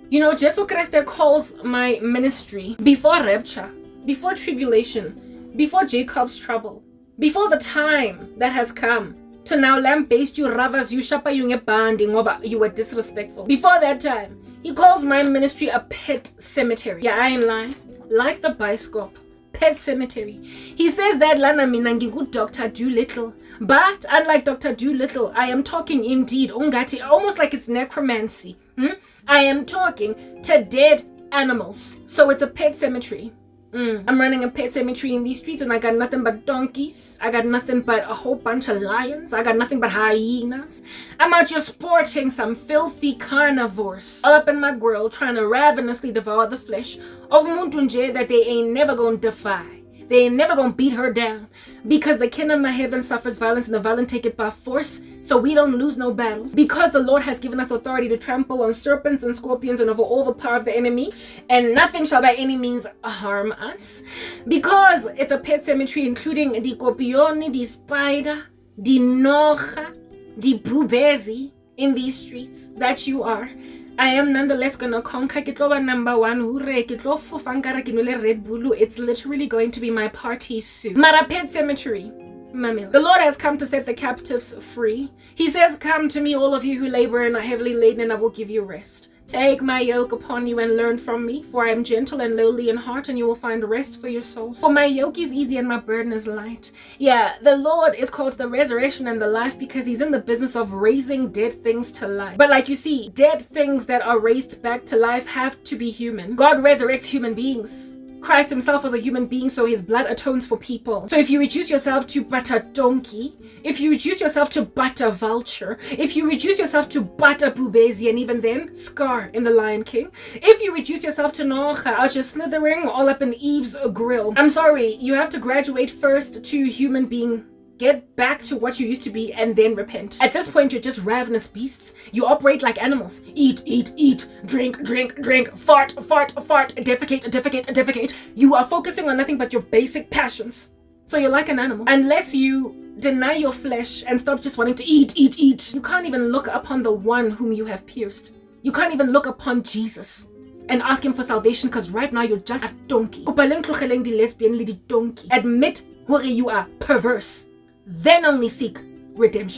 You know, Jesus Christ calls my ministry before rapture, before tribulation, before Jacob's trouble, before the time that has come to now lambaste you, ravas you, shapa you ngebandi ngoba you were disrespectful. Before that time, he calls my ministry a pet cemetery. Yeah, I ain't lying. Like the Bioscope. Pet cemetery. He says that lana mina ngingu Dr. Doolittle. But unlike Dr. Doolittle, I am talking indeed, ungati, almost like it's necromancy. I am talking to dead animals. So it's a pet cemetery. I'm running a pet cemetery in these streets and I got nothing but donkeys. I got nothing but a whole bunch of lions. I got nothing but hyenas. I'm out here sporting some filthy carnivores all up in my grill trying to ravenously devour the flesh of Muntunje that they ain't never gonna defy. They ain't never gonna beat her down because the kingdom of heaven suffers violence and the violent take it by force, so we don't lose no battles. Because the Lord has given us authority to trample on serpents and scorpions and over all the power of the enemy, and nothing shall by any means harm us. Because it's a pet cemetery including the kopioni, the spider, the noja, the bubezi in these streets that you are. I am nonetheless gonna conquer. Kitloba number one. Hooray! Kitlo fangara kinule Red Bull. It's literally going to be my party soon. Mara pet cemetery. The Lord has come to set the captives free. He says, "Come to me, all of you who labor and are heavily laden, and I will give you rest. Take my yoke upon you and learn from me, for I am gentle and lowly in heart, and you will find rest for your souls. For my yoke is easy and my burden is light." Yeah, the Lord is called the resurrection and the life because he's in the business of raising dead things to life. But like you see, dead things that are raised back to life have to be human. God resurrects human beings. Christ himself was a human being, so his blood atones for people. So if you reduce yourself to but a donkey, if you reduce yourself to but a vulture, if you reduce yourself to but a bubezi, and even then, Scar in The Lion King, if you reduce yourself to Nocha, out just slithering all up in Eve's grill, I'm sorry, you have to graduate first to human being. Get back to what you used to be and then repent. At this point, you're just ravenous beasts. You operate like animals. Eat, eat, eat. Drink, drink, drink. Fart, fart, fart. Defecate, defecate, defecate. You are focusing on nothing but your basic passions. So you're like an animal. Unless you deny your flesh and stop just wanting to eat, eat, eat. You can't even look upon the one whom you have pierced. You can't even look upon Jesus and ask him for salvation because right now you're just a donkey. Admit who you are perverse. Then only seek redemption.